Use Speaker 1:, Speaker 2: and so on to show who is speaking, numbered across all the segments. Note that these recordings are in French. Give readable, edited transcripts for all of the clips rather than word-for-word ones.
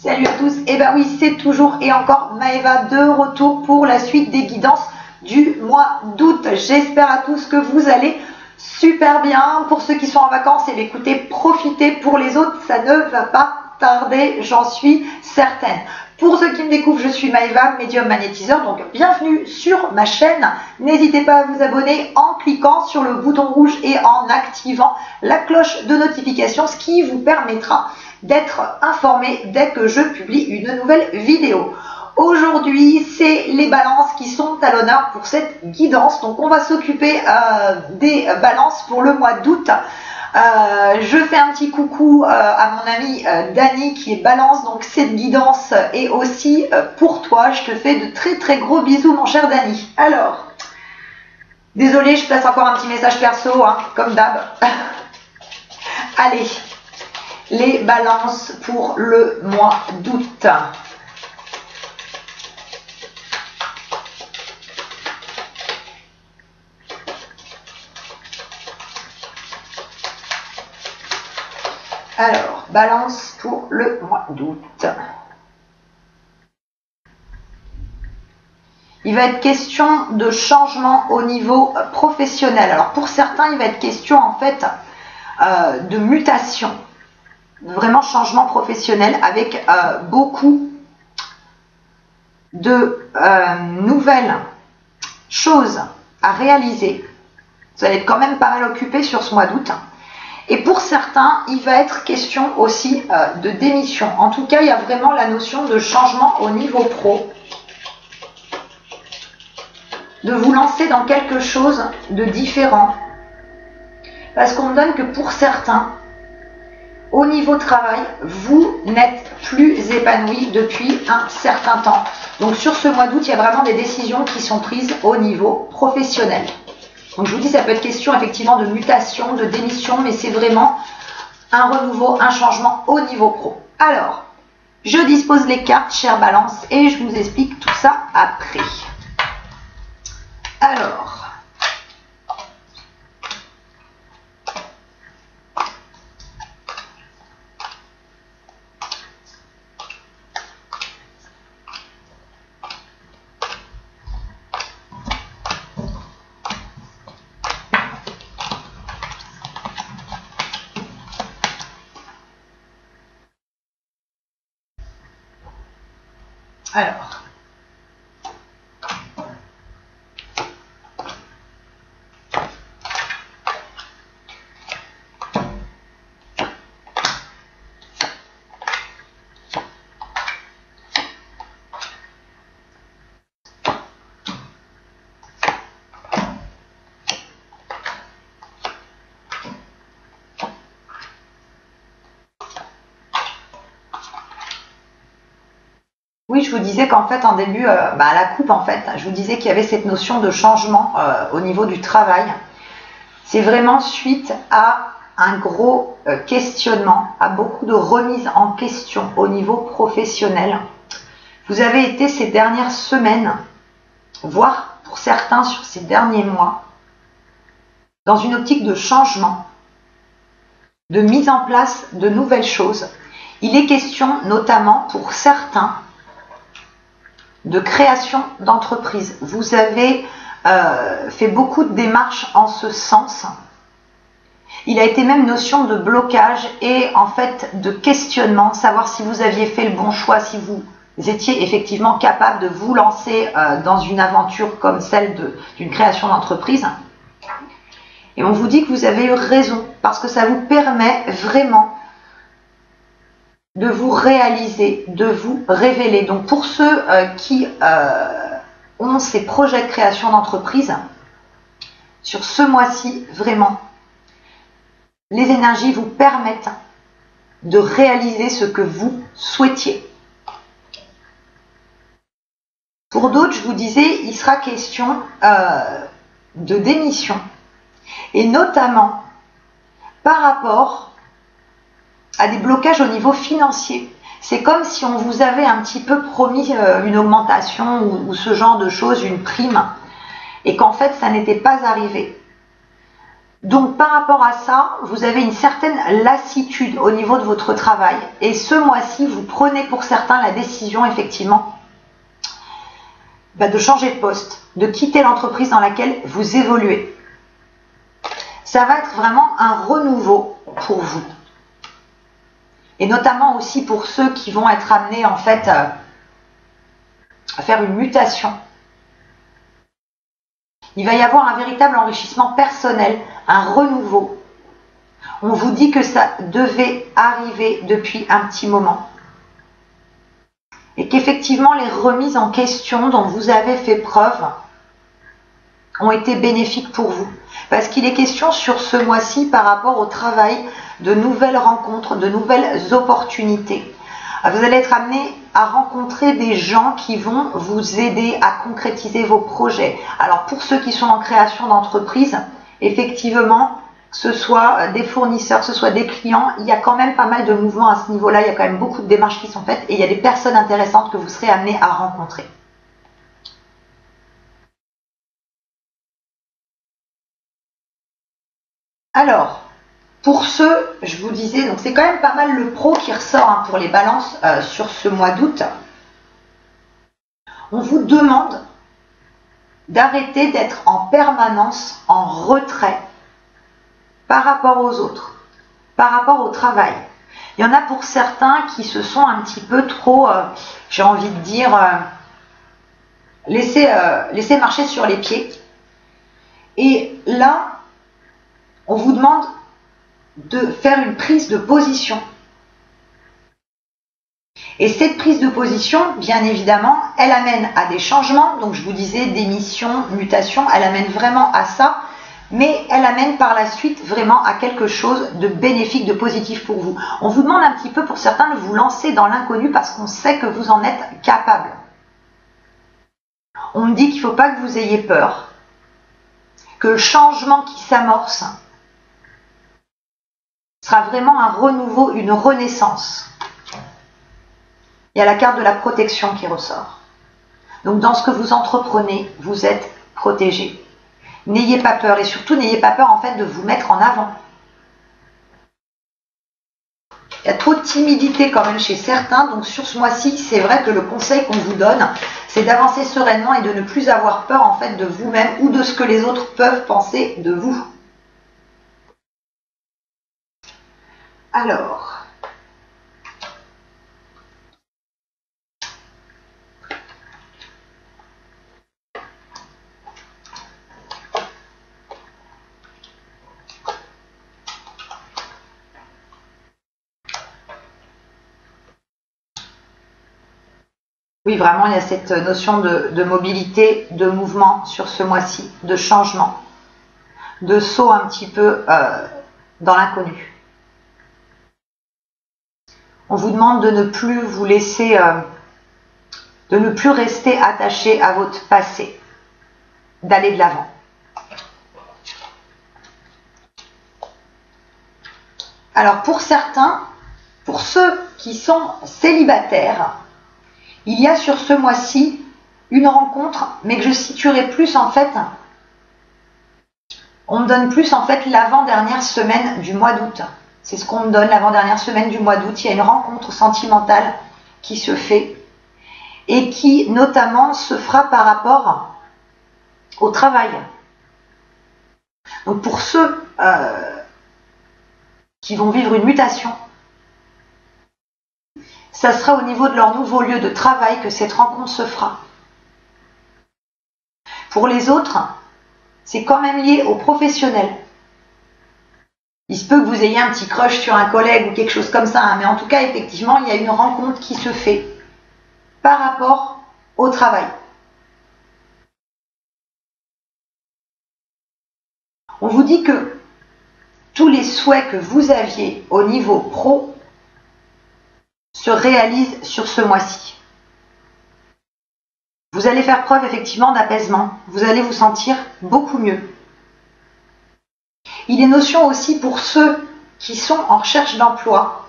Speaker 1: Salut à tous, et ben oui, c'est toujours et encore Maëva de retour pour la suite des guidances du mois d'août. J'espère à tous que vous allez super bien. Pour ceux qui sont en vacances, et écoutez, profitez. Pour les autres, ça ne va pas tarder, j'en suis certaine. Pour ceux qui me découvrent, je suis Maëva, médium magnétiseur, donc bienvenue sur ma chaîne. N'hésitez pas à vous abonner en cliquant sur le bouton rouge et en activant la cloche de notification, ce qui vous permettra d'être informé dès que je publie une nouvelle vidéo. Aujourd'hui, c'est les balances qui sont à l'honneur pour cette guidance. Donc, on va s'occuper des balances pour le mois d'août. Je fais un petit coucou à mon amie Dani qui est balance. Donc, cette guidance est aussi pour toi. Je te fais de très très gros bisous, mon cher Dani. Alors, désolée, je place encore un petit message perso, hein, comme d'hab. Allez, les balances pour le mois d'août. Alors, balance pour le mois d'août. Il va être question de changement au niveau professionnel. Alors, pour certains, il va être question en fait de mutation. Vraiment changement professionnel avec beaucoup de nouvelles choses à réaliser. Vous allez être quand même pas mal occupé sur ce mois d'août. Et pour certains, il va être question aussi de démission. En tout cas, il y a vraiment la notion de changement au niveau pro. De vous lancer dans quelque chose de différent. Parce qu'on me donne que pour certains, au niveau travail, vous n'êtes plus épanoui depuis un certain temps. Donc sur ce mois d'août, il y a vraiment des décisions qui sont prises au niveau professionnel. Donc je vous dis, ça peut être question effectivement de mutation, de démission, mais c'est vraiment un renouveau, un changement au niveau pro. Alors, je dispose les cartes, chère Balance, et je vous explique tout ça après. Alors, oui, je vous disais qu'en fait, en début, à la coupe, en fait, je vous disais qu'il y avait cette notion de changement au niveau du travail. C'est vraiment suite à un gros questionnement, à beaucoup de remises en question au niveau professionnel. Vous avez été ces dernières semaines, voire pour certains sur ces derniers mois, dans une optique de changement, de mise en place de nouvelles choses. Il est question notamment pour certains de création d'entreprise. Vous avez fait beaucoup de démarches en ce sens. Il a été même notion de blocage et en fait de questionnement, savoir si vous aviez fait le bon choix, si vous étiez effectivement capable de vous lancer dans une aventure comme celle d'une création d'entreprise. Et on vous dit que vous avez eu raison parce que ça vous permet vraiment de vous réaliser, de vous révéler. Donc pour ceux qui ont ces projets de création d'entreprise, sur ce mois-ci, vraiment, les énergies vous permettent de réaliser ce que vous souhaitiez. Pour d'autres, je vous disais, il sera question de démission, et notamment par rapport à des blocages au niveau financier. C'est comme si on vous avait un petit peu promis une augmentation ou ce genre de choses, une prime, et qu'en fait ça n'était pas arrivé. Donc par rapport à ça, vous avez une certaine lassitude au niveau de votre travail. Et ce mois-ci, vous prenez pour certains la décision effectivement de changer de poste, de quitter l'entreprise dans laquelle vous évoluez. Ça va être vraiment un renouveau pour vous. Et notamment aussi pour ceux qui vont être amenés en fait à faire une mutation. Il va y avoir un véritable enrichissement personnel, un renouveau. On vous dit que ça devait arriver depuis un petit moment. Et qu'effectivement, les remises en question dont vous avez fait preuve ont été bénéfiques pour vous. Parce qu'il est question sur ce mois-ci par rapport au travail de nouvelles rencontres, de nouvelles opportunités. Vous allez être amené à rencontrer des gens qui vont vous aider à concrétiser vos projets. Alors pour ceux qui sont en création d'entreprise, effectivement, que ce soit des fournisseurs, que ce soit des clients, il y a quand même pas mal de mouvements à ce niveau-là, il y a quand même beaucoup de démarches qui sont faites et il y a des personnes intéressantes que vous serez amené à rencontrer. Alors, pour ceux, je vous disais, donc c'est quand même pas mal le pro qui ressort pour les balances sur ce mois d'août. On vous demande d'arrêter d'être en permanence en retrait par rapport aux autres, par rapport au travail. Il y en a pour certains qui se sont un petit peu trop, j'ai envie de dire, laissés marcher sur les pieds. Et là, on vous demande de faire une prise de position. Et cette prise de position, bien évidemment, elle amène à des changements. Donc je vous disais, démission, mutation, elle amène vraiment à ça. Mais elle amène par la suite vraiment à quelque chose de bénéfique, de positif pour vous. On vous demande un petit peu pour certains de vous lancer dans l'inconnu parce qu'on sait que vous en êtes capable. On me dit qu'il ne faut pas que vous ayez peur, que le changement qui s'amorce sera vraiment un renouveau, une renaissance. Il y a la carte de la protection qui ressort. Donc dans ce que vous entreprenez, vous êtes protégé. N'ayez pas peur et surtout n'ayez pas peur en fait de vous mettre en avant. Il y a trop de timidité quand même chez certains, donc sur ce mois-ci, c'est vrai que le conseil qu'on vous donne, c'est d'avancer sereinement et de ne plus avoir peur en fait de vous-même ou de ce que les autres peuvent penser de vous. Alors, oui, vraiment, il y a cette notion de mobilité, de mouvement sur ce mois-ci, de changement, de saut un petit peu dans l'inconnu. On vous demande de ne plus vous laisser, de ne plus rester attaché à votre passé, d'aller de l'avant. Alors pour certains, pour ceux qui sont célibataires, il y a sur ce mois-ci une rencontre, mais que je situerai plus en fait, on me donne plus en fait l'avant-dernière semaine du mois d'août. C'est ce qu'on me donne, l'avant-dernière semaine du mois d'août. Il y a une rencontre sentimentale qui se fait et qui notamment se fera par rapport au travail. Donc pour ceux qui vont vivre une mutation, ça sera au niveau de leur nouveau lieu de travail que cette rencontre se fera. Pour les autres, c'est quand même lié au professionnel. Il se peut que vous ayez un petit crush sur un collègue ou quelque chose comme ça, mais en tout cas, effectivement, il y a une rencontre qui se fait par rapport au travail. On vous dit que tous les souhaits que vous aviez au niveau pro se réalisent sur ce mois-ci. Vous allez faire preuve effectivement d'apaisement. Vous allez vous sentir beaucoup mieux. Il est notion aussi pour ceux qui sont en recherche d'emploi.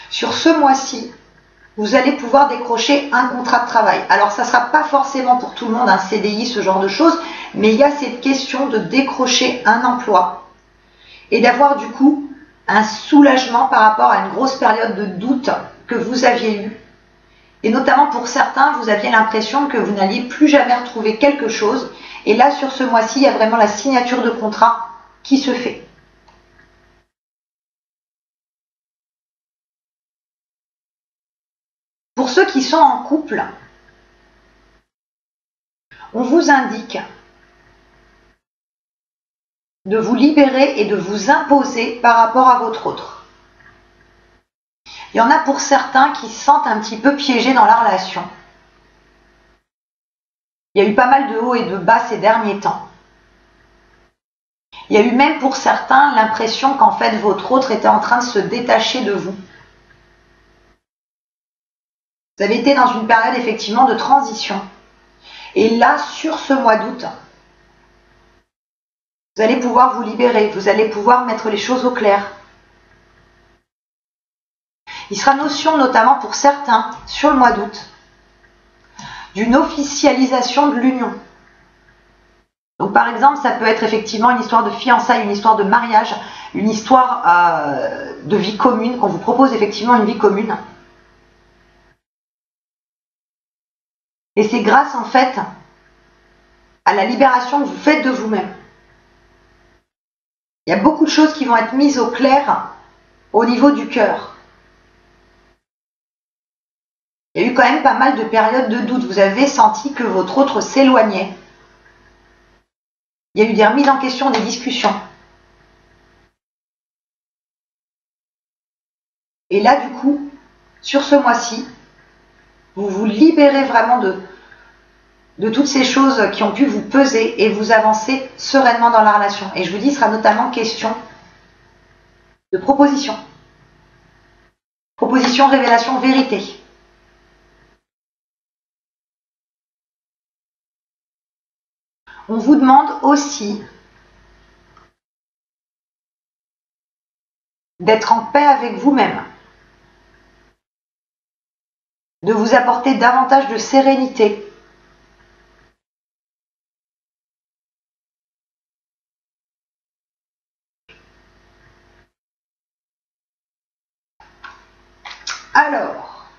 Speaker 1: Sur ce mois-ci, vous allez pouvoir décrocher un contrat de travail. Alors ça ne sera pas forcément pour tout le monde un CDI, ce genre de choses, mais il y a cette question de décrocher un emploi et d'avoir du coup un soulagement par rapport à une grosse période de doute que vous aviez eue. Et notamment pour certains, vous aviez l'impression que vous n'alliez plus jamais retrouver quelque chose. Et là, sur ce mois-ci, il y a vraiment la signature de contrat qui se fait. Pour ceux qui sont en couple, on vous indique de vous libérer et de vous imposer par rapport à votre autre. Il y en a pour certains qui se sentent un petit peu piégés dans la relation. Il y a eu pas mal de hauts et de bas ces derniers temps. Il y a eu même pour certains l'impression qu'en fait votre autre était en train de se détacher de vous. Vous avez été dans une période effectivement de transition. Et là, sur ce mois d'août, vous allez pouvoir vous libérer, vous allez pouvoir mettre les choses au clair. Il sera notion notamment pour certains, sur le mois d'août, d'une officialisation de l'union. Donc par exemple, ça peut être effectivement une histoire de fiançailles, une histoire de mariage, une histoire de vie commune, qu'on vous propose effectivement une vie commune. Et c'est grâce en fait à la libération que vous faites de vous-même. Il y a beaucoup de choses qui vont être mises au clair au niveau du cœur. Il y a eu quand même pas mal de périodes de doute. Vous avez senti que votre autre s'éloignait. Il y a eu des remises en question, des discussions. Et là, du coup, sur ce mois-ci, vous vous libérez vraiment de toutes ces choses qui ont pu vous peser et vous avancez sereinement dans la relation. Et je vous dis, il sera notamment question de proposition. Proposition, révélation, vérité. On vous demande aussi d'être en paix avec vous-même, de vous apporter davantage de sérénité. Alors,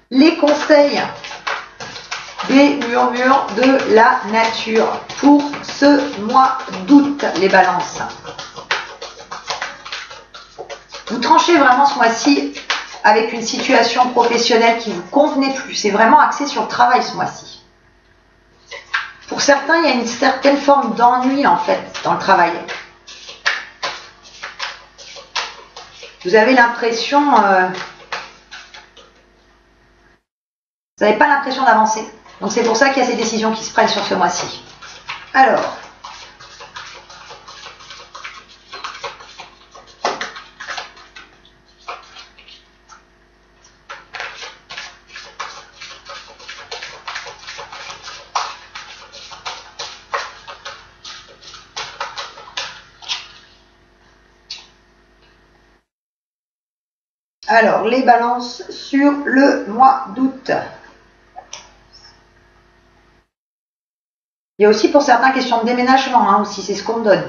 Speaker 1: les conseils des murmures de la nature pour ce mois d'août, les balances. Vous tranchez vraiment ce mois-ci avec une situation professionnelle qui ne vous convenait plus. C'est vraiment axé sur le travail ce mois-ci. Pour certains, il y a une certaine forme d'ennui en fait dans le travail. Vous avez l'impression... vous n'avez pas l'impression d'avancer. Donc c'est pour ça qu'il y a ces décisions qui se prennent sur ce mois-ci. Alors, les balances sur le mois d'août. Il y a aussi pour certains question de déménagement, hein, aussi, c'est ce qu'on me donne.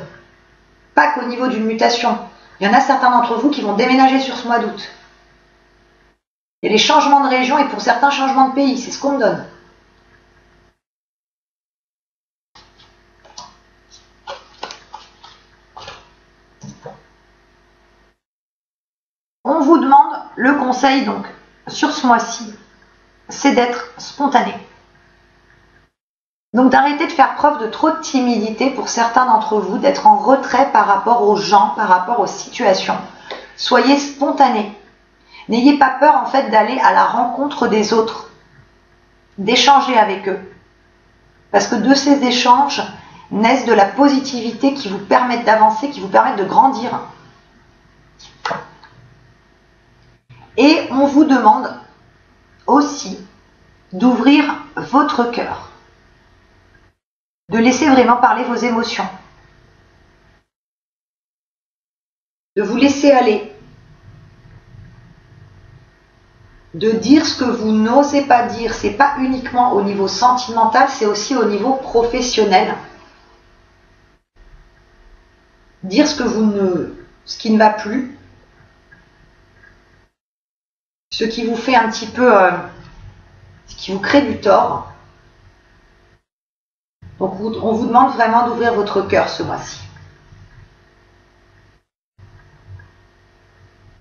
Speaker 1: Pas qu'au niveau d'une mutation. Il y en a certains d'entre vous qui vont déménager sur ce mois d'août. Il y a des changements de région et pour certains changements de pays, c'est ce qu'on me donne. On vous demande le conseil donc sur ce mois-ci, c'est d'être spontané. Donc d'arrêter de faire preuve de trop de timidité pour certains d'entre vous, d'être en retrait par rapport aux gens, par rapport aux situations. Soyez spontané. N'ayez pas peur en fait d'aller à la rencontre des autres, d'échanger avec eux. Parce que de ces échanges naissent de la positivité qui vous permettent d'avancer, qui vous permettent de grandir. Et on vous demande aussi d'ouvrir votre cœur, de laisser vraiment parler vos émotions, de vous laisser aller. de dire ce que vous n'osez pas dire. C'est pas uniquement au niveau sentimental, c'est aussi au niveau professionnel. Dire ce qui ne va plus, ce qui vous fait un petit peu, ce qui vous crée du tort. Donc on vous demande vraiment d'ouvrir votre cœur ce mois-ci.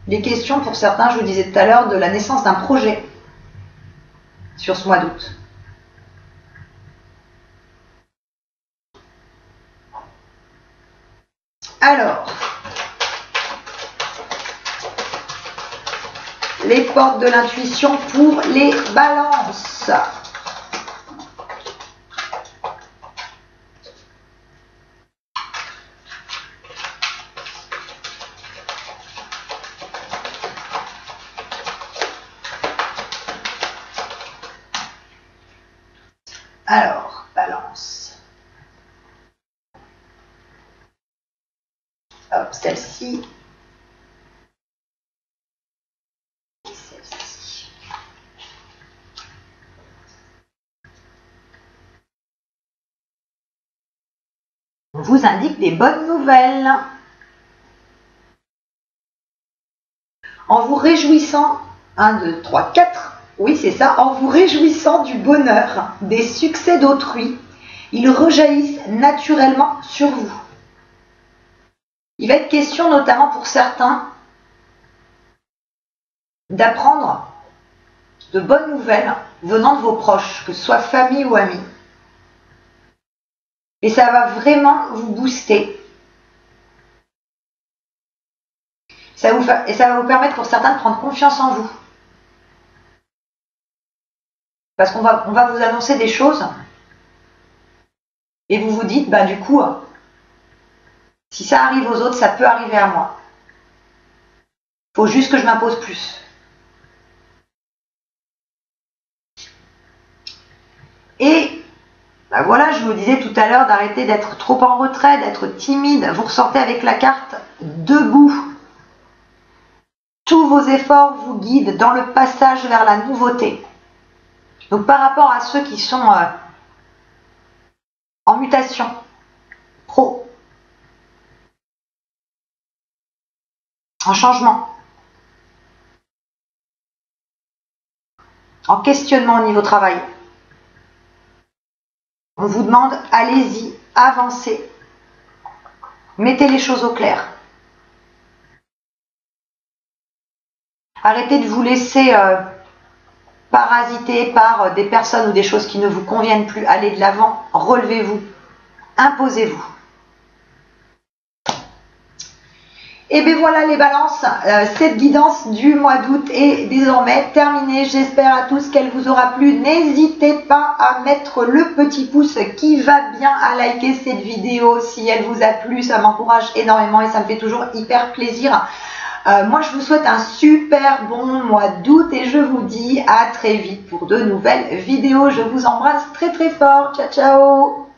Speaker 1: Les questions pour certains, je vous disais tout à l'heure, de la naissance d'un projet sur ce mois d'août. Alors, les portes de l'intuition pour les balances. Alors, balance. Hop, celle-ci. Et celle-ci. On vous indique des bonnes nouvelles. En vous réjouissant, 1, 2, 3, 4. Oui, c'est ça. En vous réjouissant du bonheur, des succès d'autrui, ils rejaillissent naturellement sur vous. Il va être question, notamment pour certains, d'apprendre de bonnes nouvelles venant de vos proches, que ce soit famille ou amis. Et ça va vraiment vous booster. Et ça va vous permettre pour certains de prendre confiance en vous. Parce qu'on va vous annoncer des choses et vous vous dites, bah du coup, si ça arrive aux autres, ça peut arriver à moi. Il faut juste que je m'impose plus. Et bah voilà, je vous disais tout à l'heure d'arrêter d'être trop en retrait, d'être timide. Vous ressortez avec la carte debout. Tous vos efforts vous guident dans le passage vers la nouveauté. Donc par rapport à ceux qui sont en mutation, en changement, en questionnement au niveau travail, on vous demande, allez-y, avancez, mettez les choses au clair. Arrêtez de vous laisser parasiter par des personnes ou des choses qui ne vous conviennent plus. Allez de l'avant, relevez-vous, imposez-vous. Et bien voilà les balances, cette guidance du mois d'août est désormais terminée. J'espère à tous qu'elle vous aura plu. N'hésitez pas à mettre le petit pouce qui va bien, à liker cette vidéo si elle vous a plu. Ça m'encourage énormément et ça me fait toujours hyper plaisir. Moi je vous souhaite un super bon mois d'août et je vous dis à très vite pour de nouvelles vidéos. Je vous embrasse très très fort. Ciao ciao.